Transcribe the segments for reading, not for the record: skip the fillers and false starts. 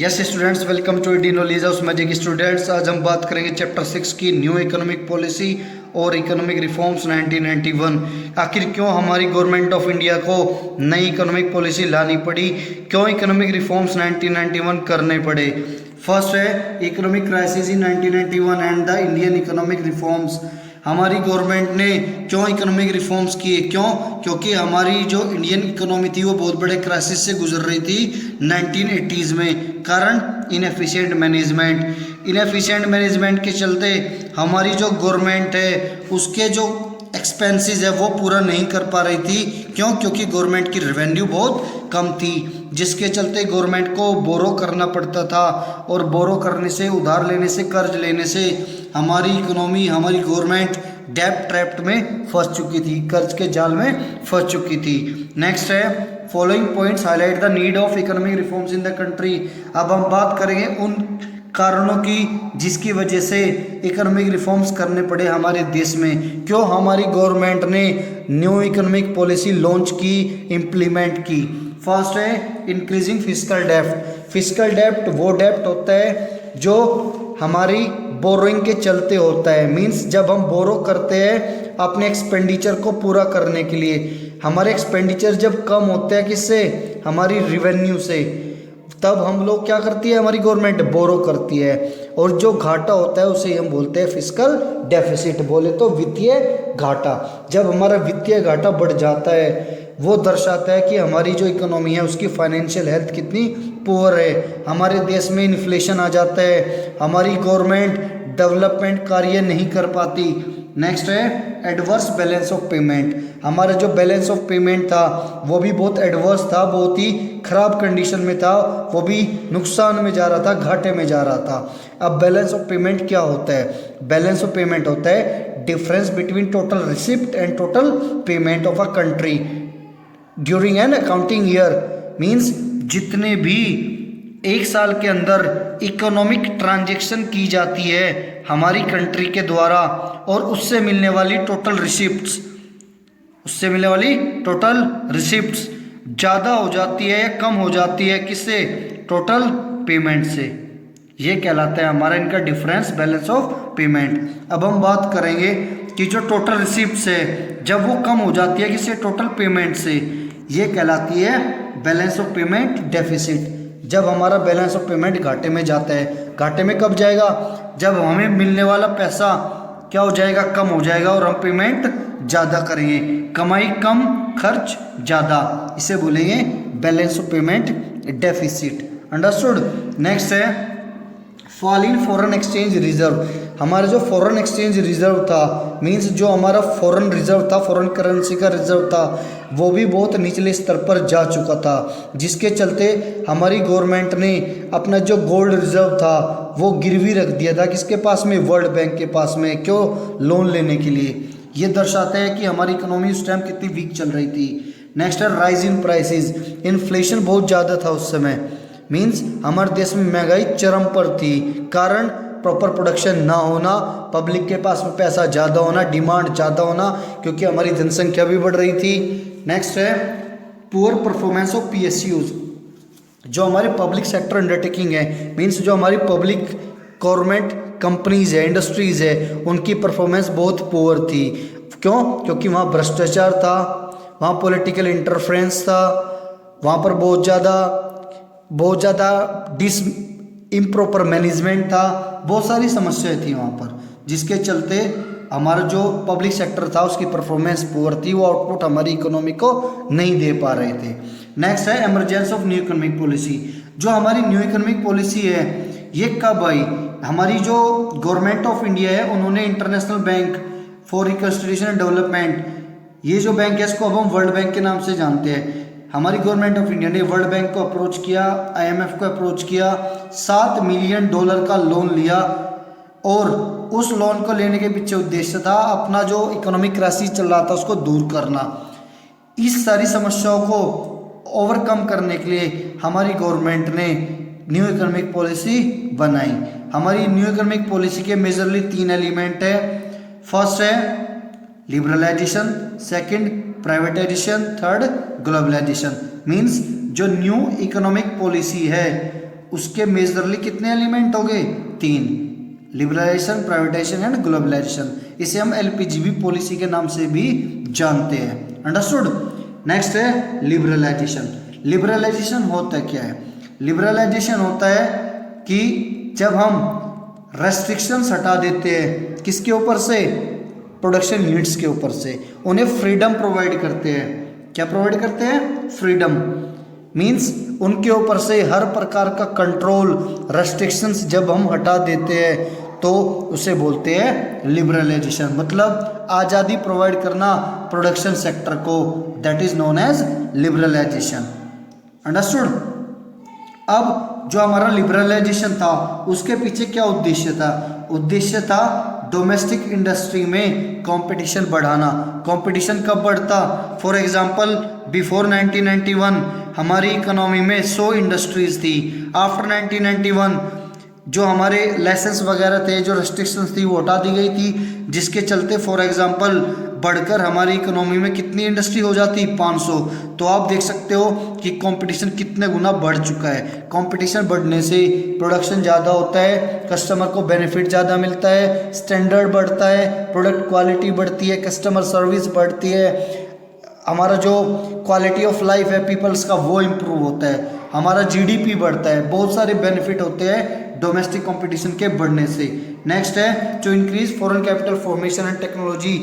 Yes students, welcome to the knowledge house magic students. आज हम बात करेंगे चैप्टर 6 की न्यू इकोनॉमिक पॉलिसी और इकोनॉमिक रिफॉर्म्स 1991। आखिर क्यों हमारी गवर्नमेंट ऑफ इंडिया को नई इकोनॉमिक पॉलिसी लानी पड़ी, क्यों इकोनॉमिक रिफॉर्म्स 1991 करने पड़े। फर्स्ट है economic crisis in 1991 and the Indian economic reforms. हमारी गवर्नमेंट ने क्यों इकोनॉमिक रिफॉर्म्स किए, क्योंकि हमारी जो इंडियन इकोनॉमी थी वो बहुत बड़े क्राइसिस से गुजर रही थी 1980s में। कारण इनएफिशिएंट मैनेजमेंट के चलते हमारी जो गवर्नमेंट है उसके जो एक्सपेंसेस है वो पूरा नहीं कर पा रही थी। क्योंकि गवर्नमेंट की रेवेन्यू बहुत कम थी, जिसके चलते गवर्नमेंट को बोरो करना पड़ता था और बोरो करने से, उधार लेने से, कर्ज लेने से हमारी इकोनॉमी, हमारी गवर्नमेंट डेब्ट ट्रैप्ड में फंस चुकी थी, कर्ज के जाल में फंस चुकी थी। नेक्स्ट है following points highlight the need of economic reforms in the country. अब हम बात करेंगे उन कारणों की जिसकी वजह से इकोनॉमिक रिफॉर्म्स करने पड़े हमारे देश में। क्यों हमारी गवर्नमेंट ने न्यू इकोनॉमिक पॉलिसी लॉन्च की, इम्प्लीमेंट की। फर्स्ट है इंक्रीजिंग फिस्कल डेप्ट। फिस्कल डेप्ट वो डेप्ट होता है जो हमारी बोरोइंग के चलते होता है। मींस जब हम बोरो करते हैं अपने एक्सपेंडिचर को पूरा करने के लिए, हमारे एक्सपेंडिचर जब कम होते हैं किससे, हमारी रिवेन्यू से, तब हम लोग क्या करती है, हमारी गवर्नमेंट बोरो करती है। और जो घाटा होता है उसे हम बोलते हैं फिस्कल डेफिसिट, बोले तो वित्तीय घाटा। जब हमारा वित्तीय घाटा बढ़ जाता है वो दर्शाता है कि हमारी जो इकोनॉमी है उसकी फाइनेंशियल हेल्थ कितनी पुअर है। हमारे देश में इन्फ्लेशन आ जाता है, हमारी गवर्नमेंट डेवलपमेंट कार्य नहीं कर पाती। नेक्स्ट है एडवर्स बैलेंस ऑफ पेमेंट। हमारा जो बैलेंस ऑफ पेमेंट था वो भी बहुत एडवर्स था, बहुत ही खराब कंडीशन में था, वो भी नुकसान में जा रहा था, घाटे में जा रहा था। अब बैलेंस ऑफ पेमेंट क्या होता है? बैलेंस ऑफ पेमेंट होता है difference between total receipt and total payment of a country during an accounting year. Means जितने भी एक साल के अंदर इकोनॉमिक ट्रांजैक्शन की जाती है हमारी कंट्री के द्वारा और उससे मिलने वाली टोटल रिसिप्ट्स ज़्यादा हो जाती है या कम हो जाती है, किससे? टोटल पेमेंट से। ये कहलाता है हमारा इनका डिफरेंस, बैलेंस ऑफ पेमेंट। अब हम बात करेंगे कि जो टोटल रिसिप्ट्स है जब वो कम हो जाती है किससे, टोटल पेमेंट से, ये कहलाती है बैलेंस ऑफ पेमेंट डेफिसिट। जब हमारा बैलेंस ऑफ पेमेंट घाटे में जाता है, घाटे में कब जाएगा? जब हमें मिलने वाला पैसा क्या हो जाएगा, कम हो जाएगा और हम पेमेंट ज़्यादा करेंगे। कमाई कम, खर्च ज़्यादा, इसे बोलेंगे balance of payment deficit. Understood. Next है fall in foreign exchange reserve. हमारा जो फॉरेन एक्सचेंज रिजर्व था, मींस जो हमारा फॉरेन रिजर्व था, फॉरेन करेंसी का रिजर्व था, वो भी बहुत निचले स्तर पर जा चुका था, जिसके चलते हमारी गवर्नमेंट ने अपना जो गोल्ड रिजर्व था वो गिरवी रख दिया था किसके पास में, वर्ल्ड बैंक के पास में। क्यों? लोन लेने के लिए। ये दर्शाता है कि हमारी इकोनॉमी उस टाइम कितनी वीक चल रही थी। नेक्स्ट है राइज इन प्राइसेस। इन्फ्लेशन बहुत ज़्यादा था उस समय। मीन्स हमारे देश में महंगाई चरम पर थी। कारण प्रॉपर प्रोडक्शन ना होना, पब्लिक के पास में पैसा ज़्यादा होना, डिमांड ज़्यादा होना, क्योंकि हमारी जनसंख्या भी बढ़ रही थी। नेक्स्ट है पुअर परफॉर्मेंस ऑफ PSUs। जो हमारे पब्लिक सेक्टर अंडरटेकिंग है, मीन्स जो हमारी पब्लिक गवर्नमेंट कंपनीज है, इंडस्ट्रीज़ है, उनकी परफॉर्मेंस बहुत पुअर थी। क्यों? क्योंकि वहाँ भ्रष्टाचार था, वहाँ पॉलिटिकल इंटरफेरेंस था, वहाँ पर बहुत ज़्यादा इम्प्रॉपर मैनेजमेंट था, बहुत सारी समस्याएं थी वहाँ पर, जिसके चलते हमारा जो पब्लिक सेक्टर था उसकी परफॉर्मेंस पुअर थी, वो आउटपुट हमारी इकोनॉमी को नहीं दे पा रहे थे। नेक्स्ट है emergence of new economic policy. जो हमारी न्यू इकोनॉमिक पॉलिसी है ये कब आई? हमारी जो गवर्नमेंट ऑफ इंडिया है उन्होंने international bank for reconstruction and development, ये जो बैंक है इसको अब हम वर्ल्ड बैंक के नाम से जानते हैं। हमारी गवर्नमेंट ऑफ इंडिया ने वर्ल्ड बैंक को अप्रोच किया, IMF को अप्रोच किया, $7 मिलियन का लोन लिया और उस लोन को लेने के पीछे उद्देश्य था अपना जो इकोनॉमिक क्राइसिस चल रहा था उसको दूर करना। इस सारी समस्याओं को ओवरकम करने के लिए हमारी गवर्नमेंट ने न्यू इकोनॉमिक पॉलिसी बनाई। हमारी न्यू इकोनॉमिक पॉलिसी के मेजरली 3 एलिमेंट है। फर्स्ट है liberalisation, second privatisation, third globalisation. Means जो न्यू इकोनॉमिक पॉलिसी है उसके मेजरली कितने एलिमेंट हो गए? 3, लिबरलाइजेशन, प्राइवेटाइजेशन एंड ग्लोबलाइजेशन। इसे हम एलपीजीबी पॉलिसी के नाम से भी जानते हैं। अंडरस्टूड। नेक्स्ट है लिबरलाइजेशन। लिबरलाइजेशन होता क्या है? लिबरलाइजेशन होता है कि जब हम रेस्ट्रिक्शंस हटा देते हैं किसके ऊपर से? प्रोडक्शन यूनिट्स के ऊपर से, उन्हें फ्रीडम प्रोवाइड करते हैं। क्या प्रोवाइड करते हैं? फ्रीडम। मीन्स उनके ऊपर से हर प्रकार का कंट्रोल, रेस्ट्रिक्शंस जब हम हटा देते हैं तो उसे बोलते हैं लिबरलाइजेशन। मतलब आज़ादी प्रोवाइड करना प्रोडक्शन सेक्टर को, that is known as liberalisation. Understood. अब जो हमारा लिबरलाइजेशन था उसके पीछे क्या उद्देश्य था? उद्देश्य था डोमेस्टिक इंडस्ट्री में कंपटीशन बढ़ाना। कंपटीशन कब बढ़ता? फॉर एग्जांपल बिफोर 1991 हमारी इकोनॉमी में 100 इंडस्ट्रीज थी। आफ्टर 1991 जो हमारे लाइसेंस वगैरह थे, जो रेस्ट्रिक्शंस थी वो हटा दी गई थी, जिसके चलते फॉर एग्जांपल बढ़कर हमारी इकोनॉमी में कितनी इंडस्ट्री हो जाती? 500। तो आप देख सकते हो कि कंपटीशन कितने गुना बढ़ चुका है। कंपटीशन बढ़ने से प्रोडक्शन ज़्यादा होता है, कस्टमर को बेनिफिट ज़्यादा मिलता है, स्टैंडर्ड बढ़ता है, प्रोडक्ट क्वालिटी बढ़ती है, कस्टमर सर्विस बढ़ती है, हमारा जो क्वालिटी ऑफ लाइफ है पीपल्स का वो इम्प्रूव होता है, हमारा जीडीपी बढ़ता है, बहुत सारे बेनिफिट होते हैं डोमेस्टिक कंपटीशन के बढ़ने से। नेक्स्ट है जो increase foreign capital formation and technology.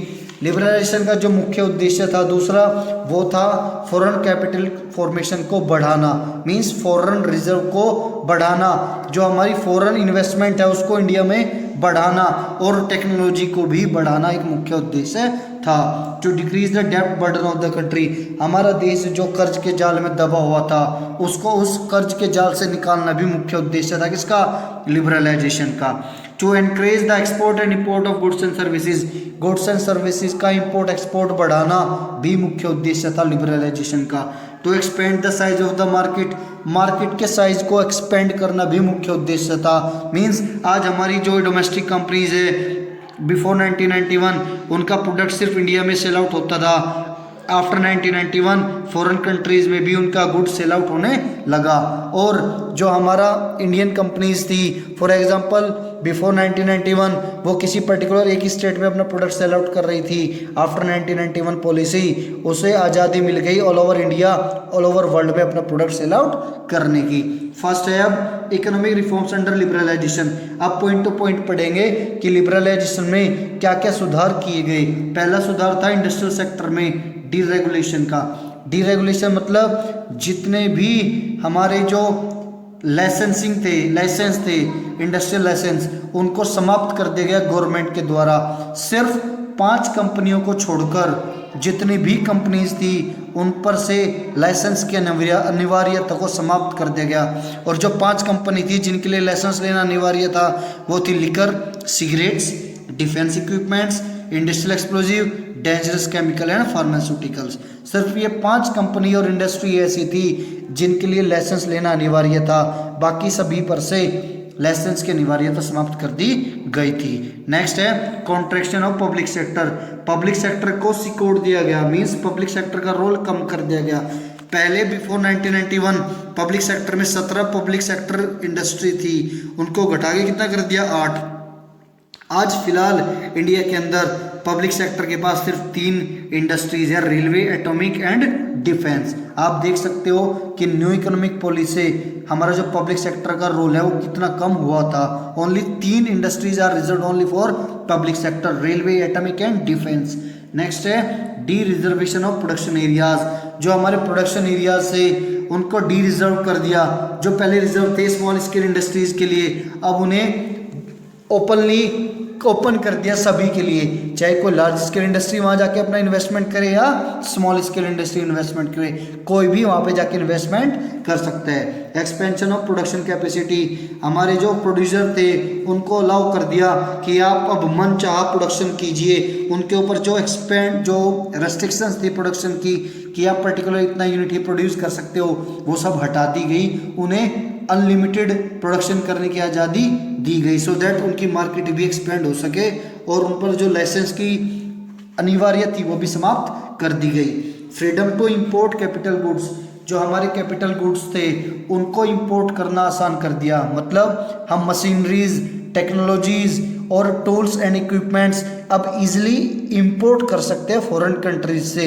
Liberalisation का जो मुख्य उद्देश्य था दूसरा वो था फॉरेन कैपिटल फॉर्मेशन को बढ़ाना, मींस फॉरेन रिजर्व को बढ़ाना, जो हमारी फॉरेन इन्वेस्टमेंट है उसको इंडिया में बढ़ाना और टेक्नोलॉजी को भी बढ़ाना एक मुख्य उद्देश्य था। टू डिक्रीज द डेब्ट बर्डन ऑफ द कंट्री, हमारा देश जो कर्ज के जाल में दबा हुआ था उसको उस कर्ज के जाल से निकालना भी मुख्य उद्देश्य था किसका? लिबरलाइजेशन का। To encourage the export and import of goods and services, goods and services का इंपोर्ट एक्सपोर्ट बढ़ाना भी मुख्य उद्देश्य था लिबरलाइजेशन का। To expand the size of the market, market के साइज को एक्सपेंड करना भी मुख्य उद्देश्य था। मींस आज हमारी जो डोमेस्टिक कंपनीज है बिफोर 1991 उनका प्रोडक्ट सिर्फ इंडिया में सेल आउट होता था। आफ्टर 1991 फॉरेन कंट्रीज में भी उनका गुड सेल आउट होने लगा। और जो हमारा इंडियन कंपनीज थी फॉर एग्जांपल बिफोर 1991 वो किसी पर्टिकुलर एक ही स्टेट में अपना प्रोडक्ट सेल आउट कर रही थी। आफ्टर 1991 पॉलिसी उसे आज़ादी मिल गई all over India, all over world में अपना प्रोडक्ट सेल आउट करने की। फर्स्ट है अब इकोनॉमिक रिफॉर्म्स अंडर लिबरलाइजेशन। अब पॉइंट टू पॉइंट पढ़ेंगे कि लिबरलाइजेशन में क्या क्या सुधार किए गए। पहला सुधार था इंडस्ट्रियल सेक्टर में डीरेगुलेशन का। डीरेगुलेशन मतलब जितने भी हमारे जो लाइसेंस थे इंडस्ट्रियल लाइसेंस उनको समाप्त कर दिया गया गवर्नमेंट के द्वारा। सिर्फ 5 कंपनियों को छोड़कर जितनी भी कंपनीज थी उन पर से लाइसेंस की अनिवार्यता को समाप्त कर दिया गया। और जो 5 कंपनी थी जिनके लिए लाइसेंस लेना अनिवार्य था वो थी liquor, cigarettes, defence equipments, industrial explosive, dangerous chemical and pharmaceuticals. सिर्फ ये 5 कंपनी और इंडस्ट्री ऐसी थी जिनके लिए लाइसेंस लेना अनिवार्य था, बाकी सभी पर से लाइसेंस की अनिवार्यता समाप्त कर दी गई थी। नेक्स्ट है contraction of public sector. Public sector को सिकोड़ दिया गया, मींस पब्लिक सेक्टर का रोल कम कर दिया गया। पहले बिफोर 1991 पब्लिक सेक्टर में 17 पब्लिक सेक्टर इंडस्ट्री थी, उनको घटा के कितना कर दिया? 8। आज फिलहाल इंडिया के अंदर पब्लिक सेक्टर के पास सिर्फ 3 इंडस्ट्रीज है, रेलवे, एटॉमिक एंड डिफेंस। आप देख सकते हो कि न्यू इकोनॉमिक पॉलिसी से हमारा जो पब्लिक सेक्टर का रोल है वो कितना कम हुआ था। Only 3 industries are reserved only for public sector, railway, atomic and defence. Next है dereservation of production areas. जो हमारे प्रोडक्शन एरियाज से उनको डी रिजर्व कर दिया। जो पहले रिजर्व थे स्मॉल स्केल इंडस्ट्रीज के लिए, अब उन्हें ओपन कर दिया सभी के लिए, चाहे कोई लार्ज स्केल इंडस्ट्री वहाँ जाके अपना इन्वेस्टमेंट करे या स्मॉल स्केल इंडस्ट्री इन्वेस्टमेंट करे, कोई भी वहाँ पे जाके इन्वेस्टमेंट कर सकता है। एक्सपेंशन ऑफ प्रोडक्शन कैपेसिटी, हमारे जो प्रोड्यूसर थे उनको अलाउ कर दिया कि आप अब मन चाह प्रोडक्शन कीजिए। उनके ऊपर जो रेस्ट्रिक्शंस थी प्रोडक्शन की कि आप पर्टिकुलर इतना यूनिट ही प्रोड्यूस कर सकते हो, वो सब हटा दी गई। उन्हें अनलिमिटेड प्रोडक्शन करने की आज़ादी दी गई सो दैट उनकी मार्केट भी एक्सपेंड हो सके और उन पर जो लाइसेंस की अनिवार्य थी वो भी समाप्त कर दी गई। Freedom to import capital goods, जो हमारे कैपिटल गुड्स थे उनको इंपोर्ट करना आसान कर दिया। मतलब हम मशीनरीज, टेक्नोलॉजीज और टूल्स एंड इक्विपमेंट्स अब इजीली इंपोर्ट कर सकते हैं फॉरेन कंट्रीज से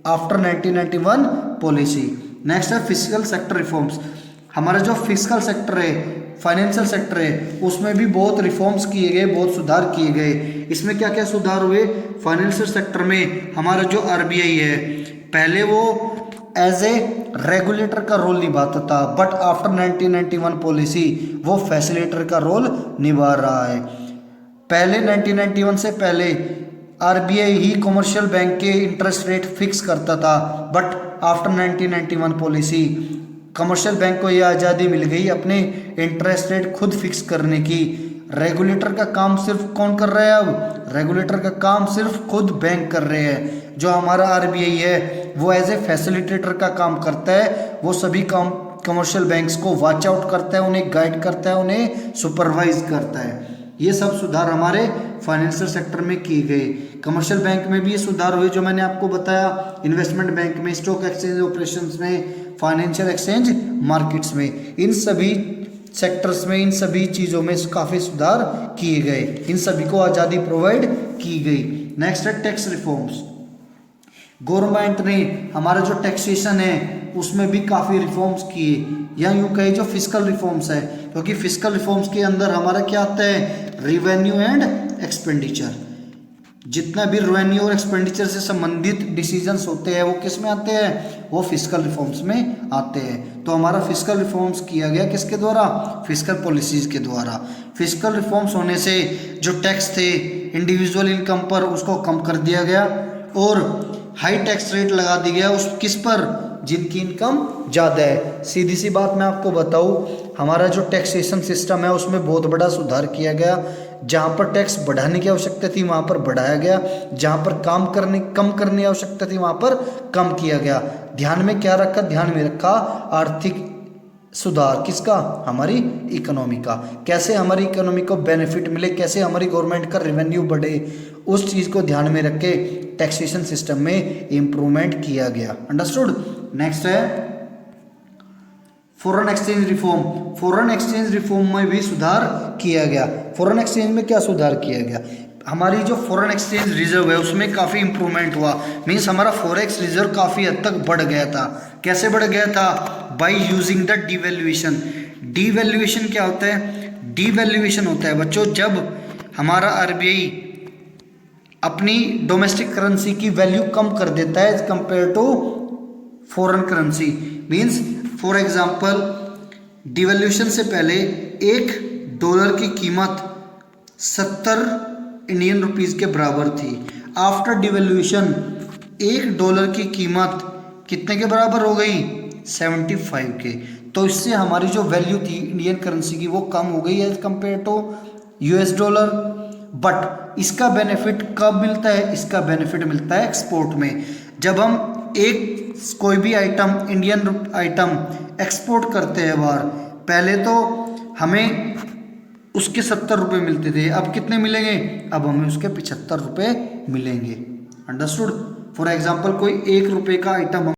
आफ्टर 1991 पॉलिसी। नेक्स्ट है फिजिकल सेक्टर रिफॉर्म्स। हमारा जो फिजिकल सेक्टर है, फाइनेंशियल सेक्टर है, उसमें भी बहुत रिफॉर्म्स किए गए, बहुत सुधार किए गए। इसमें क्या क्या सुधार हुए? फाइनेंशियल सेक्टर में हमारा जो आरबीआई है, पहले वो एज ए रेगुलेटर का रोल निभाता था, बट आफ्टर 1991 पॉलिसी वो फैसिलिटेटर का रोल निभा रहा है। पहले 1991 से पहले आरबीआई ही कमर्शियल बैंक के इंटरेस्ट रेट फिक्स करता था, but after 1991 policy commercial bank को यह आज़ादी मिल गई अपने इंटरेस्ट रेट खुद फिक्स करने की। रेगुलेटर का काम सिर्फ कौन कर रहा है? अब रेगुलेटर का काम सिर्फ खुद बैंक कर रहे हैं। जो हमारा आरबीआई है वो एज ए फैसिलिटेटर का काम करता है, वो सभी काम कमर्शियल बैंक्स को वॉच आउट करता है, उन्हें गाइड करता है, उन्हें सुपरवाइज करता है। ये सब सुधार हमारे फाइनेंशियल सेक्टर में किए गए। कमर्शियल बैंक में भी ये सुधार हुए जो मैंने आपको बताया, इन्वेस्टमेंट बैंक में, स्टॉक एक्सचेंज ऑपरेशंस में, फाइनेंशियल एक्सचेंज मार्केट्स में, इन सभी सेक्टर्स में, इन सभी चीज़ों में काफ़ी सुधार किए गए, इन सभी को आज़ादी प्रोवाइड की गई। नेक्स्ट है टैक्स रिफॉर्म्स। गवर्नमेंट ने हमारा जो टैक्सेशन है उसमें भी काफ़ी रिफॉर्म्स किए, या यूँ कहे जो फिजिकल रिफॉर्म्स है, क्योंकि फिजिकल रिफॉर्म्स के अंदर हमारा क्या आता है? Revenue and expenditure. जितना भी रेवेन्यू और एक्सपेंडिचर से संबंधित डिसीजंस होते हैं वो किस में आते हैं? वो फिजिकल रिफॉर्म्स में आते हैं। तो हमारा फिजिकल रिफॉर्म्स किया गया किसके द्वारा? फिजिकल पॉलिसीज के द्वारा। फिजिकल रिफॉर्म्स होने से जो टैक्स थे इंडिविजुअल इनकम पर उसको कम कर दिया गया और हाई टैक्स रेट लगा दिया गया उस किस पर? जिनकी इनकम ज़्यादा है। सीधी सी बात मैं आपको बताऊँ, हमारा जो टैक्सेशन सिस्टम है उसमें बहुत बड़ा सुधार किया गया। जहाँ पर टैक्स बढ़ाने की आवश्यकता थी वहाँ पर बढ़ाया गया, जहाँ पर कम करने की आवश्यकता थी वहाँ पर कम किया गया। ध्यान में क्या रखा? ध्यान में रखा आर्थिक सुधार। किसका? हमारी इकोनॉमी का। कैसे हमारी इकोनॉमी को बेनिफिट मिले, कैसे हमारी गवर्नमेंट का रेवेन्यू बढ़े, उस चीज़ को ध्यान में रख के टैक्सेशन सिस्टम में इम्प्रूवमेंट किया गया। अंडरस्टूड? नेक्स्ट है foreign exchange reform. Foreign exchange reform में भी सुधार किया गया। फॉरेन एक्सचेंज में क्या सुधार किया गया? हमारी जो फॉरेन एक्सचेंज रिजर्व है उसमें काफ़ी इंप्रूवमेंट हुआ। मीन्स हमारा फॉरेक्स रिजर्व काफ़ी हद तक बढ़ गया था। कैसे बढ़ गया था? By using the devaluation. Devaluation क्या होता है? डिवैल्यूएशन होता है बच्चों जब हमारा आरबीआई अपनी डोमेस्टिक करेंसी की वैल्यू कम कर देता है as compare to foreign currency. Means for example devaluation से पहले $1 की कीमत 70 इंडियन रुपीज़ के बराबर थी। आफ्टर डिवैल्यूएशन $1 की कीमत कितने के बराबर हो गई? 75 के। तो इससे हमारी जो वैल्यू थी इंडियन करेंसी की वो कम हो गई as compare to US dollar. But इसका बेनिफिट कब मिलता है? इसका बेनिफिट मिलता है एक्सपोर्ट में। जब हम कोई भी आइटम, इंडियन आइटम एक्सपोर्ट करते हैं बाहर, पहले तो हमें उसके 70 रुपये मिलते थे, अब कितने मिलेंगे? अब हमें उसके 75 रुपये मिलेंगे। अंडरस्टूड? फॉर एग्जाम्पल कोई $1 का आइटम